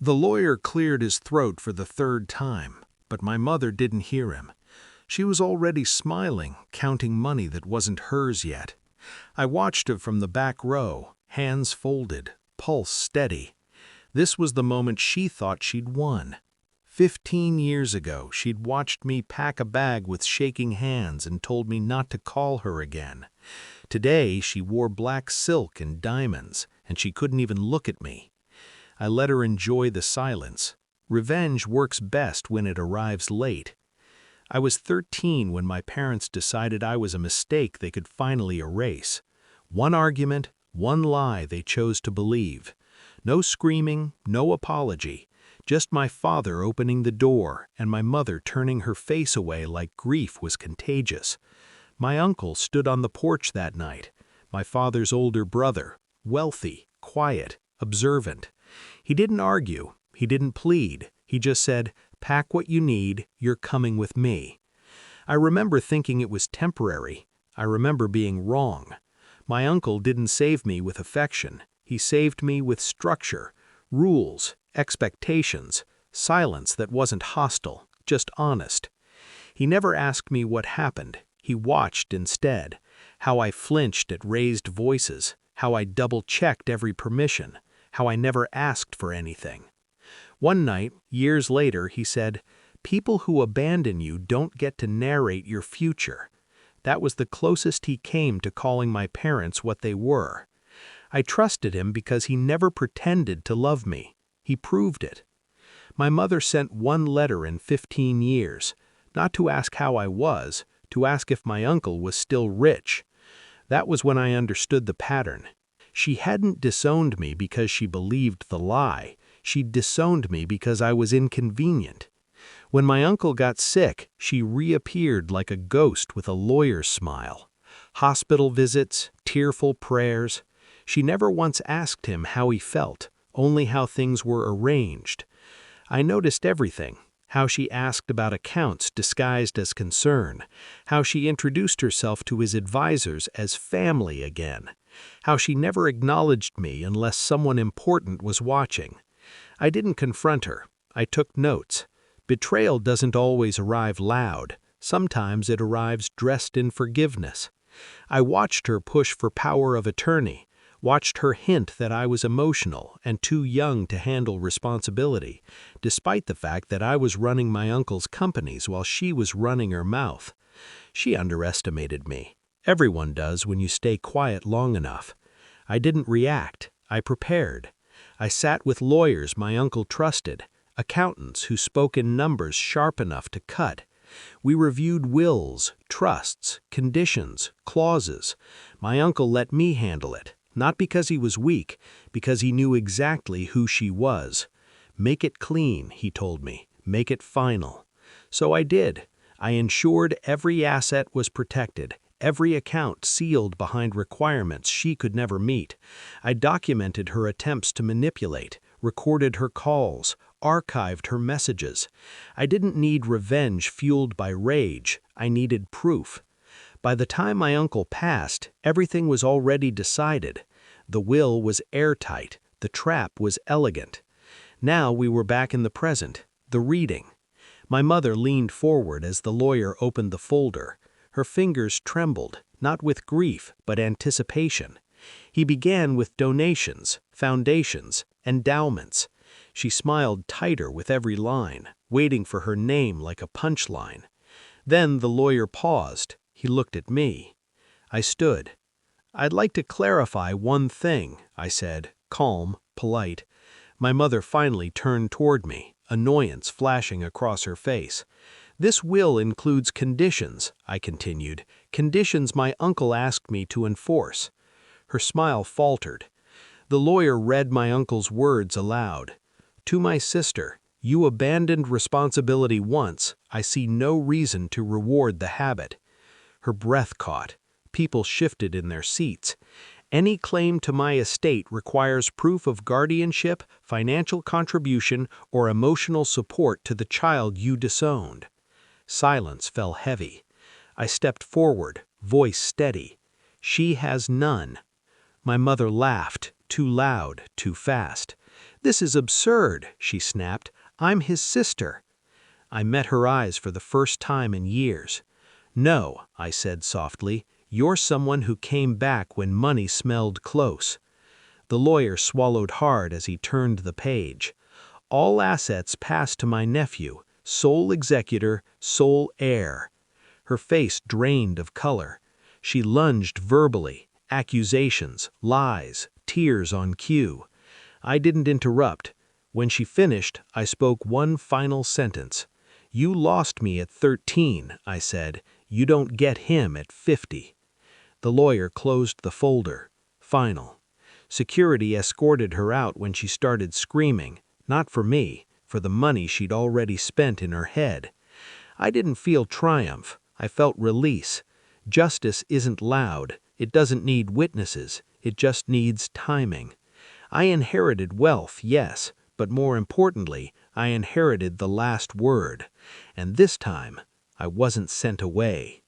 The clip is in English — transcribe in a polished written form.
The lawyer cleared his throat for the third time, but my mother didn't hear him. She was already smiling, counting money that wasn't hers yet. I watched her from the back row, hands folded, pulse steady. This was the moment she thought she'd won. 15 years ago, she'd watched me pack a bag with shaking hands and told me not to call her again. Today, she wore black silk and diamonds, and she couldn't even look at me. I let her enjoy the silence. Revenge works best when it arrives late. I was 13 when my parents decided I was a mistake they could finally erase. One argument, one lie they chose to believe. No screaming, no apology. Just my father opening the door and my mother turning her face away like grief was contagious. My uncle stood on the porch that night, my father's older brother, wealthy, quiet, observant. He didn't argue, he didn't plead, he just said, "Pack what you need, you're coming with me." I remember thinking it was temporary. I remember being wrong. My uncle didn't save me with affection, he saved me with structure, rules, expectations, silence that wasn't hostile, just honest. He never asked me what happened, he watched instead, how I flinched at raised voices, how I double-checked every permission, how I never asked for anything. One night, years later, he said, "People who abandon you don't get to narrate your future." That was the closest he came to calling my parents what they were. I trusted him because he never pretended to love me. He proved it. My mother sent one letter in 15 years, not to ask how I was, to ask if my uncle was still rich. That was when I understood the pattern. She hadn't disowned me because she believed the lie. She disowned me because I was inconvenient. When my uncle got sick, she reappeared like a ghost with a lawyer's smile. Hospital visits, tearful prayers. She never once asked him how he felt, only how things were arranged. I noticed everything, how she asked about accounts disguised as concern, how she introduced herself to his advisors as family again, how she never acknowledged me unless someone important was watching. I didn't confront her. I took notes. Betrayal doesn't always arrive loud. Sometimes it arrives dressed in forgiveness. I watched her push for power of attorney, watched her hint that I was emotional and too young to handle responsibility, despite the fact that I was running my uncle's companies while she was running her mouth. She underestimated me. Everyone does when you stay quiet long enough. I didn't react. I prepared. I sat with lawyers my uncle trusted, accountants who spoke in numbers sharp enough to cut. We reviewed wills, trusts, conditions, clauses. My uncle let me handle it. Not because he was weak, because he knew exactly who she was. "Make it clean," he told me. "Make it final." So I did. I ensured every asset was protected, every account sealed behind requirements she could never meet. I documented her attempts to manipulate, recorded her calls, archived her messages. I didn't need revenge fueled by rage. I needed proof. By the time my uncle passed, everything was already decided. The will was airtight. The trap was elegant. Now we were back in the present, the reading. My mother leaned forward as the lawyer opened the folder. Her fingers trembled, not with grief, but anticipation. He began with donations, foundations, endowments. She smiled tighter with every line, waiting for her name like a punchline. Then the lawyer paused. He looked at me. I stood. "I'd like to clarify one thing," I said, calm, polite. My mother finally turned toward me, annoyance flashing across her face. "This will includes conditions," I continued, "conditions my uncle asked me to enforce." Her smile faltered. The lawyer read my uncle's words aloud. "To my sister, you abandoned responsibility once. I see no reason to reward the habit." Her breath caught. People shifted in their seats. "Any claim to my estate requires proof of guardianship, financial contribution, or emotional support to the child you disowned." Silence fell heavy. I stepped forward, voice steady. "She has none." My mother laughed, too loud, too fast. "This is absurd," she snapped. "I'm his sister." I met her eyes for the first time in years. "No," I said softly, "you're someone who came back when money smelled close." The lawyer swallowed hard as he turned the page. "All assets pass to my nephew, sole executor, sole heir." Her face drained of color. She lunged verbally, accusations, lies, tears on cue. I didn't interrupt. When she finished, I spoke one final sentence. "You lost me at 13, I said. You don't get him at 50. The lawyer closed the folder. Final. Security escorted her out when she started screaming, not for me, for the money she'd already spent in her head. I didn't feel triumph. I felt release. Justice isn't loud. It doesn't need witnesses. It just needs timing. I inherited wealth, yes, but more importantly, I inherited the last word. And this time, I wasn't sent away.